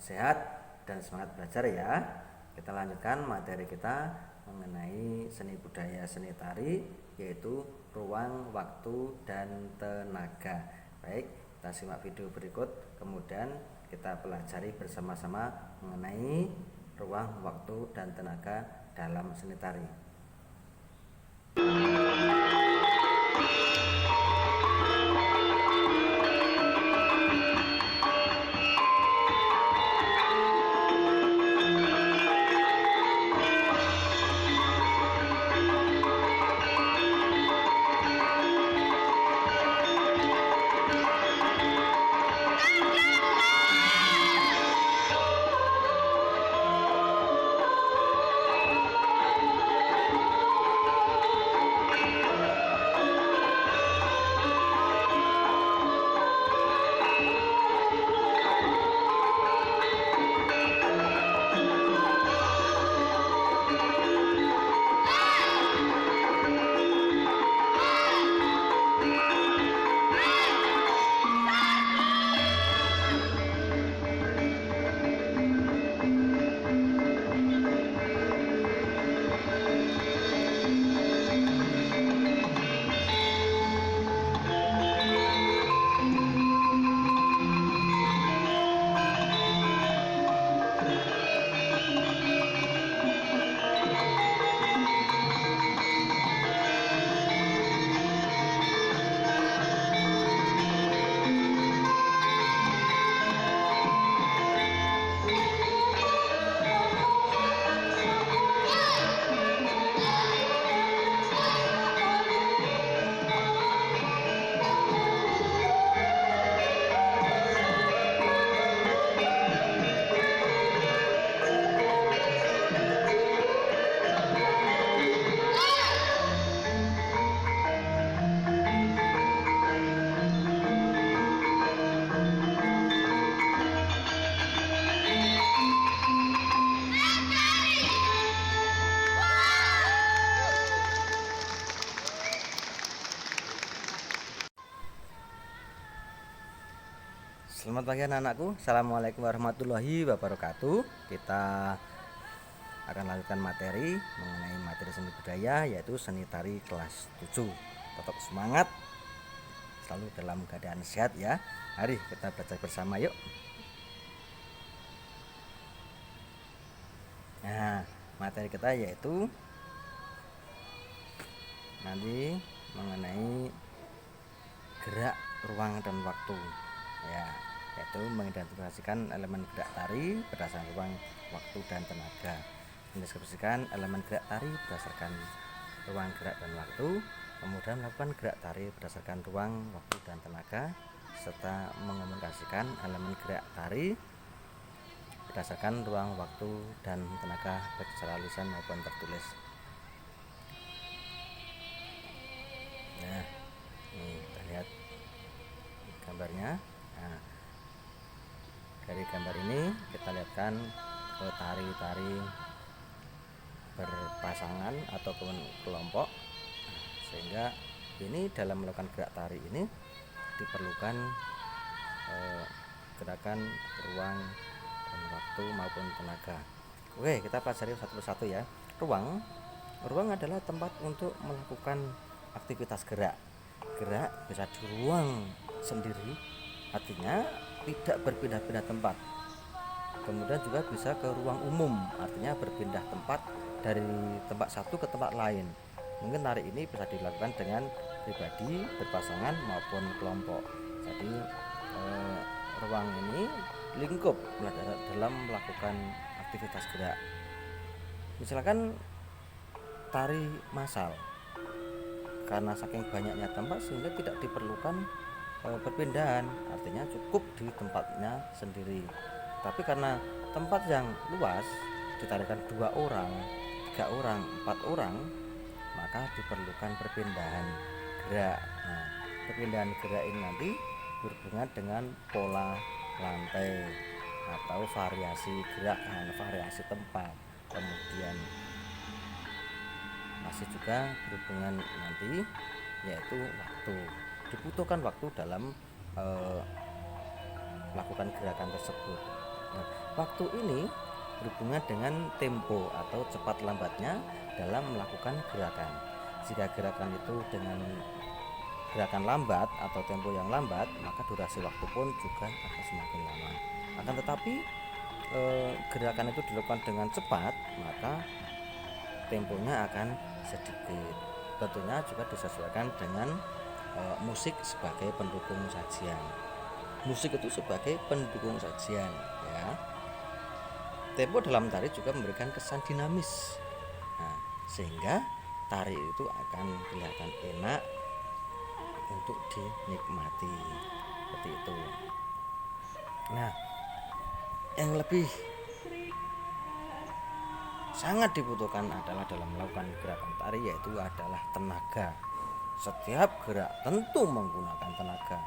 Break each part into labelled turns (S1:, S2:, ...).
S1: sehat dan semangat belajar ya. Kita lanjutkan materi kita mengenai seni budaya seni tari, yaitu ruang, waktu, dan tenaga. Baik, kita simak video berikut, kemudian kita pelajari bersama-sama mengenai ruang, waktu, dan tenaga dalam seni tari. Selamat pagi anak-anakku. Assalamualaikum warahmatullahi wabarakatuh. Kita akan lanjutkan materi mengenai materi seni budaya, yaitu seni tari kelas 7. Tetap semangat, selalu dalam keadaan sehat ya. Mari kita belajar bersama yuk. Nah, materi kita yaitu nanti mengenai gerak, ruang, dan waktu ya, yaitu mengidentifikasikan elemen gerak tari berdasarkan ruang, waktu, dan tenaga. Mendeskripsikan elemen gerak tari berdasarkan ruang, gerak, dan waktu, kemudian melakukan gerak tari berdasarkan ruang, waktu, dan tenaga, serta mengomunikasikan elemen gerak tari berdasarkan ruang, waktu, dan tenaga baik secara lisan maupun tertulis. Nah, ini kita lihat gambarnya. Nah, dari gambar ini kita lihatkan tari-tari berpasangan ataupun kelompok. Sehingga ini dalam melakukan gerak tari ini diperlukan gerakan ruang dan waktu maupun tenaga. Oke, kita pelajari satu persatu ya. Ruang adalah tempat untuk melakukan aktivitas gerak. Gerak bisa di ruang sendiri, artinya tidak berpindah-pindah tempat. Kemudian juga bisa ke ruang umum, artinya berpindah tempat dari tempat satu ke tempat lain. Mungkin tari ini bisa dilakukan dengan pribadi, berpasangan maupun kelompok. Jadi ruang ini lingkup dalam melakukan aktivitas gerak. Misalkan tari massal, karena saking banyaknya tempat sehingga tidak diperlukan perpindahan, artinya cukup di tempatnya sendiri. Tapi karena tempat yang luas, ditarikan 2 orang, 3 orang, 4 orang, maka diperlukan perpindahan gerak. Nah, perpindahan gerak ini nanti berhubungan dengan pola lantai atau variasi gerak, variasi tempat. Kemudian masih juga berhubungan nanti yaitu waktu. Dibutuhkan waktu dalam melakukan gerakan tersebut. Nah, waktu ini berhubungan dengan tempo atau cepat lambatnya dalam melakukan gerakan. Jika gerakan itu dengan gerakan lambat atau tempo yang lambat, maka durasi waktu pun juga akan semakin lama. Akan tetapi gerakan itu dilakukan dengan cepat, maka temponya akan sedikit. Tentunya juga disesuaikan dengan musik sebagai pendukung sajian. Musik itu sebagai pendukung sajian, ya. Tempo dalam tari juga memberikan kesan dinamis, nah, sehingga tari itu akan kelihatan enak untuk dinikmati, seperti itu. Nah, yang lebih sangat dibutuhkan adalah dalam melakukan gerakan tari yaitu adalah tenaga. Setiap gerak tentu menggunakan tenaga,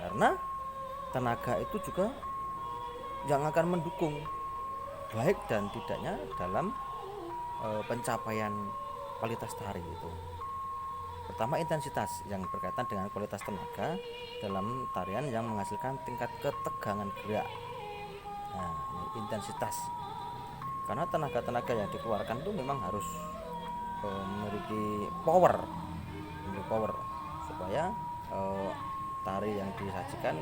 S1: karena tenaga itu juga yang akan mendukung baik dan tidaknya dalam pencapaian kualitas tari itu. Pertama, intensitas yang berkaitan dengan kualitas tenaga dalam tarian yang menghasilkan tingkat ketegangan gerak. Nah, ini intensitas. Karena tenaga-tenaga yang dikeluarkan itu memang harus memiliki power supaya tari yang disajikan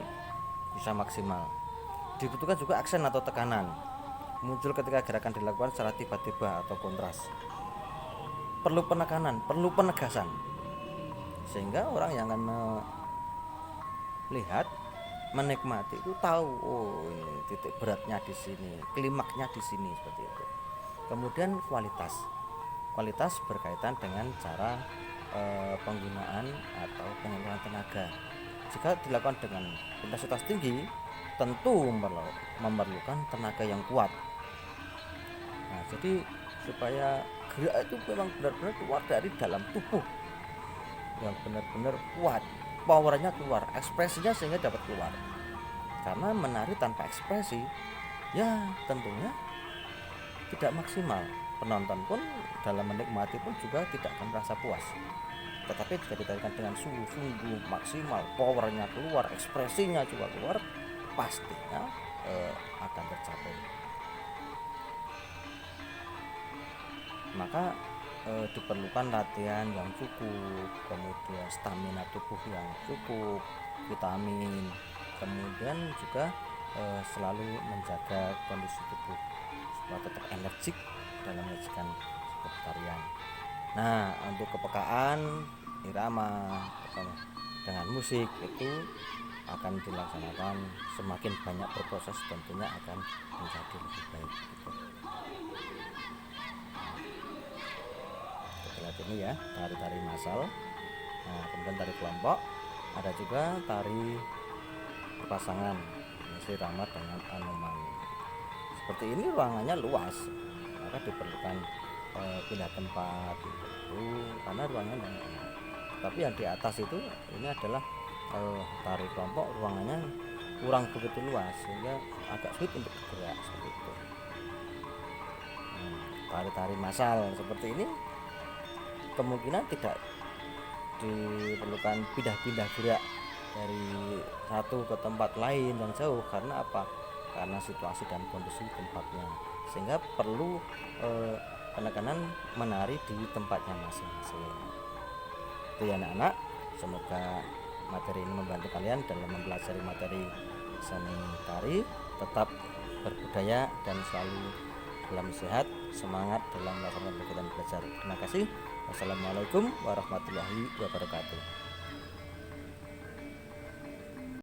S1: bisa maksimal. Dibutuhkan juga aksen atau tekanan muncul ketika gerakan dilakukan secara tiba-tiba atau kontras. Perlu penekanan, perlu penegasan, sehingga orang yang akan melihat, menikmati itu tahu, oh ini titik beratnya di sini, klimaksnya di sini, seperti itu. Kemudian kualitas berkaitan dengan cara penggunaan atau penggunaan tenaga. Jika dilakukan dengan intensitas tinggi, tentu memerlukan tenaga yang kuat. Nah, jadi supaya gerak itu memang benar-benar keluar dari dalam tubuh, yang benar-benar kuat, powernya keluar, ekspresinya sehingga dapat keluar. Karena menari tanpa ekspresi, ya tentunya tidak maksimal. Penonton pun dalam menikmati pun juga tidak akan merasa puas. Tetapi jika ditarikan dengan sungguh-sungguh maksimal, powernya keluar, ekspresinya juga keluar, pastinya akan tercapai. Maka diperlukan latihan yang cukup, kemudian stamina tubuh yang cukup, vitamin, kemudian juga selalu menjaga kondisi tubuh supaya tetap energik dalam menyajikan sebuah tarian. Nah, untuk kepekaan irama dengan musik itu akan dilaksanakan semakin banyak berproses, tentunya akan menjadi lebih baik gitu. Kita lihat ini ya, tari-tari massal. Nah, kemudian tari kelompok, ada juga tari berpasangan, Sri Rama dengan Anoman. Seperti ini ruangannya luas, maka diperlukan pindah tempat gitu, karena ruangannya enak. Tapi yang di atas itu ini adalah tari kelompok, ruangannya kurang begitu luas sehingga agak sulit untuk bergerak, seperti itu. Tari-tari massal seperti ini kemungkinan tidak diperlukan pindah-pindah gerak dari satu ke tempat lain yang jauh. Karena apa? Karena situasi dan kondisi tempatnya, sehingga perlu penekanan menari di tempatnya masing-masing. Itu ya anak-anak, semoga materi ini membantu kalian dalam mempelajari materi seni tari. Tetap berbudaya dan selalu dalam sehat, semangat dalam melaksanakan kegiatan belajar. Terima kasih. Wassalamualaikum warahmatullahi wabarakatuh.